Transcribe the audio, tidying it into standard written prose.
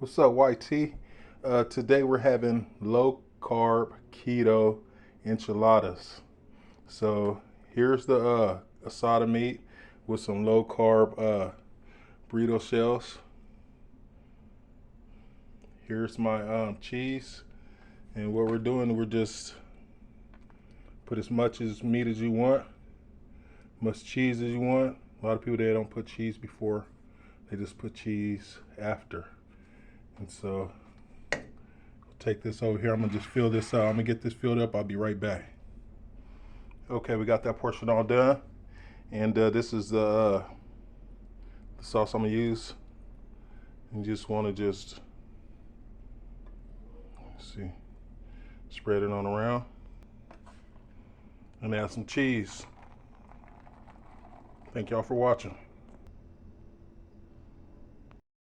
What's up, YT? Today we're having low carb keto enchiladas. So here's the asada meat with some low carb burrito shells. Here's my cheese, and what we're doing, we're just put as much as meat as you want, much cheese as you want. A lot of people, they don't put cheese before, they just put cheese after. And so take this over here. I'm gonna just fill this out. I'm gonna get this filled up. I'll be right back. Okay, we got that portion all done, and this is the sauce I'm gonna use. You just want to just see, spread it on around, and add some cheese. Thank y'all for watching.